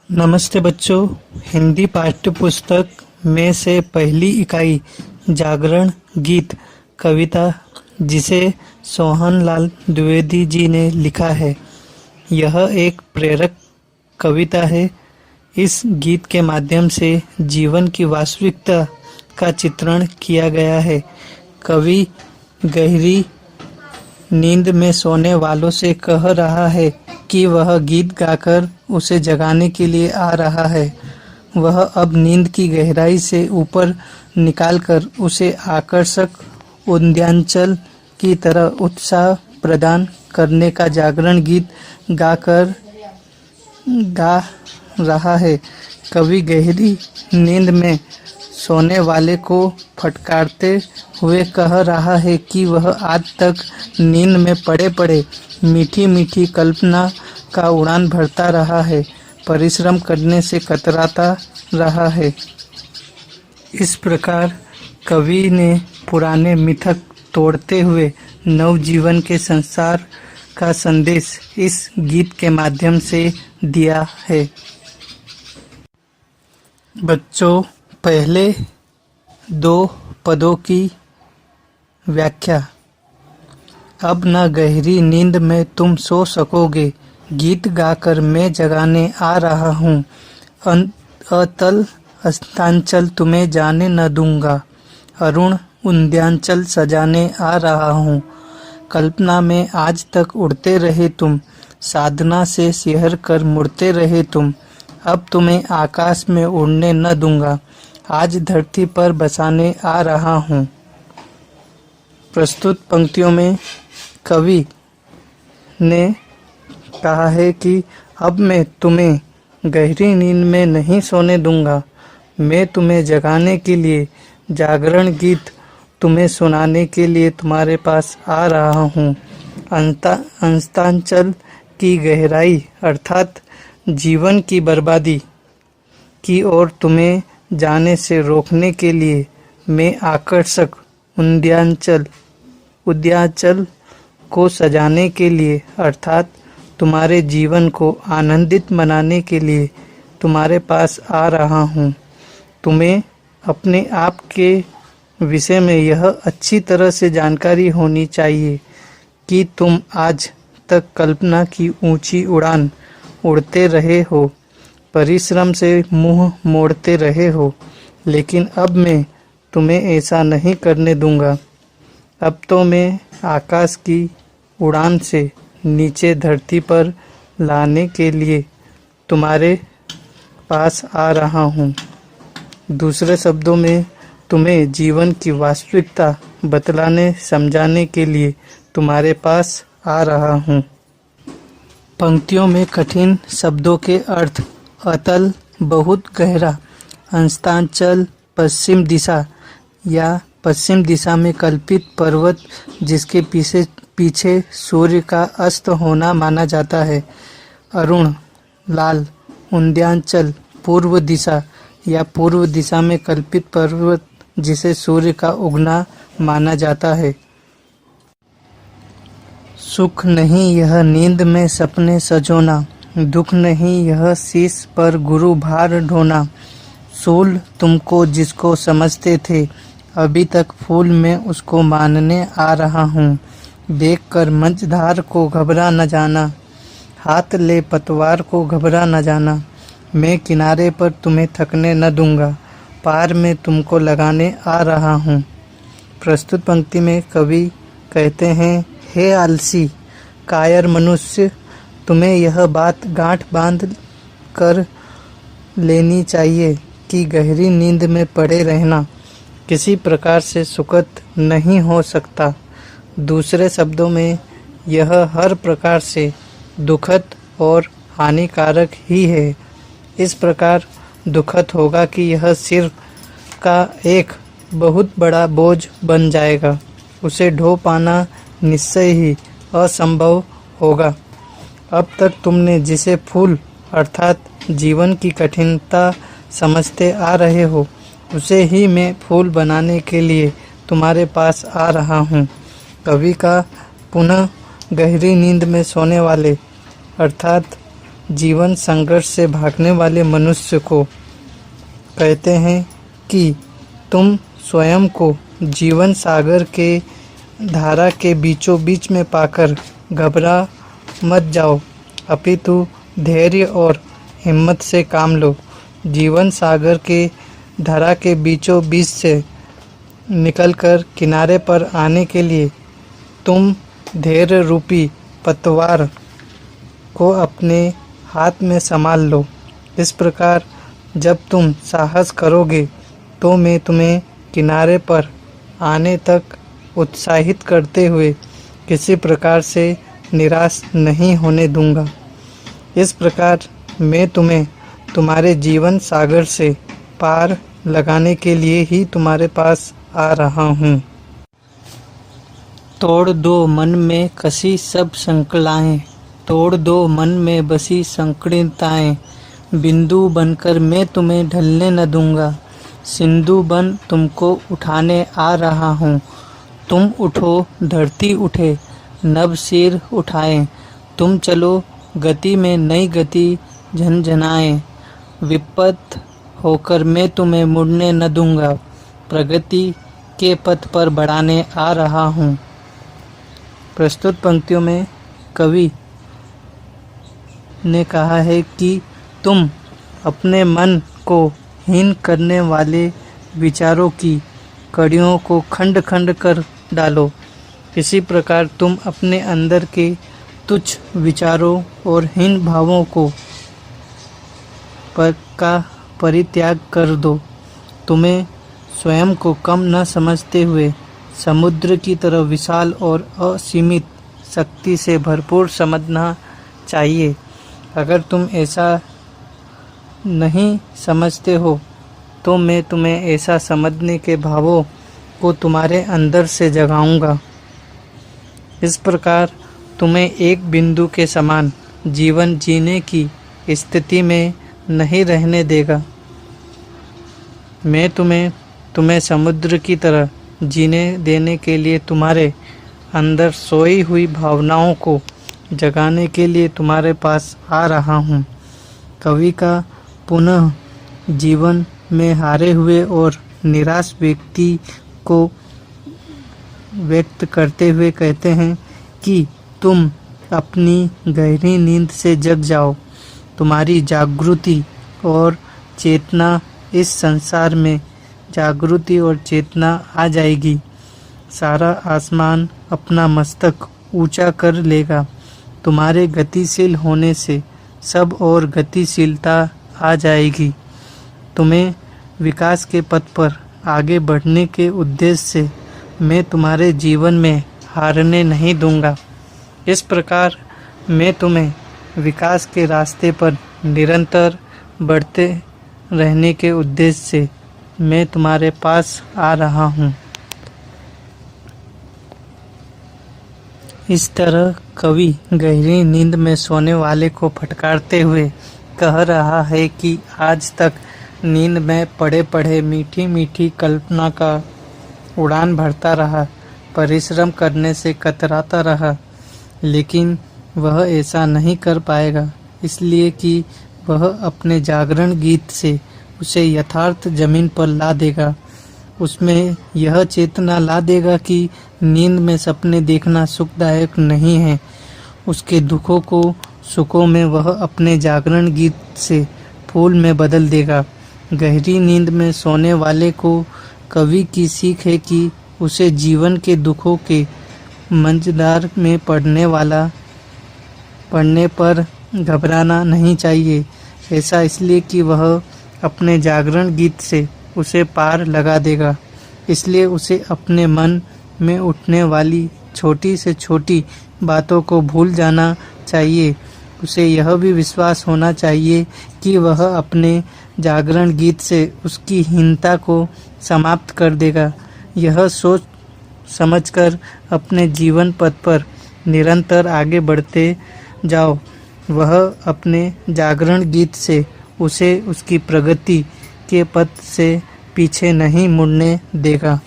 नमस्ते बच्चों। हिंदी पाठ्य पुस्तक में से पहली इकाई जागरण गीत कविता जिसे सोहनलाल द्विवेदी जी ने लिखा है। यह एक प्रेरक कविता है। इस गीत के माध्यम से जीवन की वास्तविकता का चित्रण किया गया है। कवि गहरी नींद में सोने वालों से कह रहा है कि वह गीत गाकर उसे जगाने के लिए आ रहा है। वह अब नींद की गहराई से ऊपर निकालकर उसे आकर्षक उद्यांचल की तरह उत्साह प्रदान करने का जागरण गीत गा रहा है। कवि गहरी नींद में सोने वाले को फटकारते हुए कह रहा है कि वह आज तक नींद में पड़े पड़े मीठी मीठी कल्पना का उड़ान भरता रहा है, परिश्रम करने से कतराता रहा है। इस प्रकार कवि ने पुराने मिथक तोड़ते हुए नवजीवन के संसार का संदेश इस गीत के माध्यम से दिया है। बच्चों, पहले दो पदों की व्याख्या। अब न गहरी नींद में तुम सो सकोगे, गीत गाकर मैं जगाने आ रहा हूँ। अतल अस्तांचल तुम्हें जाने न दूंगा, अरुण उद्यांचल सजाने आ रहा हूँ। कल्पना में आज तक उड़ते रहे तुम, साधना से सिहर कर मुड़ते रहे तुम। अब तुम्हें आकाश में उड़ने न दूंगा, आज धरती पर बसाने आ रहा हूँ। प्रस्तुत पंक्तियों में कवि ने कहा है कि अब मैं तुम्हें गहरी नींद में नहीं सोने दूंगा, मैं तुम्हें जगाने के लिए जागरण गीत तुम्हें सुनाने के लिए तुम्हारे पास आ रहा हूँ। अंस्तांचल की गहराई अर्थात जीवन की बर्बादी की ओर तुम्हें जाने से रोकने के लिए मैं आकर्षक उद्यांचल को सजाने के लिए अर्थात तुम्हारे जीवन को आनंदित बनाने के लिए तुम्हारे पास आ रहा हूँ। तुम्हें अपने आप के विषय में यह अच्छी तरह से जानकारी होनी चाहिए कि तुम आज तक कल्पना की ऊंची उड़ान उड़ते रहे हो, परिश्रम से मुंह मोड़ते रहे हो, लेकिन अब मैं तुम्हें ऐसा नहीं करने दूंगा। अब तो मैं आकाश की उड़ान से नीचे धरती पर लाने के लिए तुम्हारे पास आ रहा हूँ। दूसरे शब्दों में तुम्हें जीवन की वास्तविकता बतलाने समझाने के लिए तुम्हारे पास आ रहा हूँ। पंक्तियों में कठिन शब्दों के अर्थ। अतल बहुत गहरा, अस्तांचल पश्चिम दिशा या पश्चिम दिशा में कल्पित पर्वत जिसके पीछे सूर्य का अस्त होना माना जाता है। अरुण लाल, उद्यांचल पूर्व दिशा या पूर्व दिशा में कल्पित पर्वत जिसे सूर्य का उगना माना जाता है। सुख नहीं यह नींद में सपने सजोना, दुख नहीं यह शीश पर गुरु भार ढोना। सूल तुमको जिसको समझते थे, अभी तक फूल में उसको मानने आ रहा हूँ। देख कर मंझधार को घबरा न जाना, हाथ ले पतवार को घबरा न जाना। मैं किनारे पर तुम्हें थकने न दूंगा, पार में तुमको लगाने आ रहा हूँ। प्रस्तुत पंक्ति में कवि कहते हैं, हे आलसी कायर मनुष्य, तुम्हें यह बात गांठ बांध कर लेनी चाहिए कि गहरी नींद में पड़े रहना किसी प्रकार से सुखद नहीं हो सकता। दूसरे शब्दों में यह हर प्रकार से दुखद और हानिकारक ही है। इस प्रकार दुखद होगा कि यह सिर का एक बहुत बड़ा बोझ बन जाएगा, उसे ढो पाना निश्चय ही असंभव होगा। अब तक तुमने जिसे फूल अर्थात जीवन की कठिनता समझते आ रहे हो, उसे ही मैं फूल बनाने के लिए तुम्हारे पास आ रहा हूँ। कवि का पुनः गहरी नींद में सोने वाले अर्थात जीवन संघर्ष से भागने वाले मनुष्य को कहते हैं कि तुम स्वयं को जीवन सागर के धारा के बीचों बीच में पाकर घबरा मत जाओ, अपितु धैर्य और हिम्मत से काम लो। जीवन सागर के धारा के बीचों बीच से निकलकर किनारे पर आने के लिए तुम धैर्य रूपी पतवार को अपने हाथ में संभाल लो। इस प्रकार जब तुम साहस करोगे तो मैं तुम्हें किनारे पर आने तक उत्साहित करते हुए किसी प्रकार से निराश नहीं होने दूंगा। इस प्रकार मैं तुम्हें तुम्हारे जीवन सागर से पार लगाने के लिए ही तुम्हारे पास आ रहा हूँ। तोड़ दो मन में कसी सब संकलाएं, तोड़ दो मन में बसी संकीर्णताएं, बिंदु बनकर मैं तुम्हें ढलने न दूंगा, सिंधु बन तुमको उठाने आ रहा हूँ। तुम उठो धरती उठे, नभ सिर उठाएं, तुम चलो गति में नई गति झनझनाएं, विपथ होकर मैं तुम्हें मुड़ने न दूंगा, प्रगति के पथ पर बढ़ाने आ रहा हूँ। प्रस्तुत पंक्तियों में कवि ने कहा है कि तुम अपने मन को हीन करने वाले विचारों की कड़ियों को खंड खंड कर डालो। इसी प्रकार तुम अपने अंदर के तुच्छ विचारों और हीन भावों को का परित्याग कर दो। तुम्हें स्वयं को कम न समझते हुए समुद्र की तरह विशाल और असीमित शक्ति से भरपूर समझना चाहिए। अगर तुम ऐसा नहीं समझते हो तो मैं तुम्हें ऐसा समझने के भावों को तुम्हारे अंदर से जगाऊंगा। इस प्रकार तुम्हें एक बिंदु के समान जीवन जीने की स्थिति में नहीं रहने देगा। मैं तुम्हें समुद्र की तरह जीने देने के लिए तुम्हारे अंदर सोई हुई भावनाओं को जगाने के लिए तुम्हारे पास आ रहा हूँ। कवि का पुनः जीवन में हारे हुए और निराश व्यक्ति को व्यक्त करते हुए कहते हैं कि तुम अपनी गहरी नींद से जग जाओ। तुम्हारी जागृति और चेतना इस संसार में जागृति और चेतना आ जाएगी। सारा आसमान अपना मस्तक ऊंचा कर लेगा। तुम्हारे गतिशील होने से सब और गतिशीलता आ जाएगी। तुम्हें विकास के पथ पर आगे बढ़ने के उद्देश्य से मैं तुम्हारे जीवन में हारने नहीं दूंगा। इस प्रकार मैं तुम्हें विकास के रास्ते पर निरंतर बढ़ते रहने के उद्देश्य से मैं तुम्हारे पास आ रहा हूँ। इस तरह कवि गहरी नींद में सोने वाले को फटकारते हुए कह रहा है कि आज तक नींद में पड़े पड़े मीठी मीठी कल्पना का उड़ान भरता रहा, परिश्रम करने से कतराता रहा, लेकिन वह ऐसा नहीं कर पाएगा, इसलिए कि वह अपने जागरण गीत से उसे यथार्थ जमीन पर ला देगा। उसमें यह चेतना ला देगा कि नींद में सपने देखना सुखदायक नहीं है। उसके दुखों को सुखों में वह अपने जागरण गीत से फूल में बदल देगा। गहरी नींद में सोने वाले को कवि की सीख है कि उसे जीवन के दुखों के मंझधार में पड़ने पर घबराना नहीं चाहिए। ऐसा इसलिए कि वह अपने जागरण गीत से उसे पार लगा देगा। इसलिए उसे अपने मन में उठने वाली छोटी से छोटी बातों को भूल जाना चाहिए। उसे यह भी विश्वास होना चाहिए कि वह अपने जागरण गीत से उसकी हीनता को समाप्त कर देगा। यह सोच समझकर अपने जीवन पथ पर निरंतर आगे बढ़ते जाओ। वह अपने जागरण गीत से उसे उसकी प्रगति के पथ से पीछे नहीं मुड़ने देगा।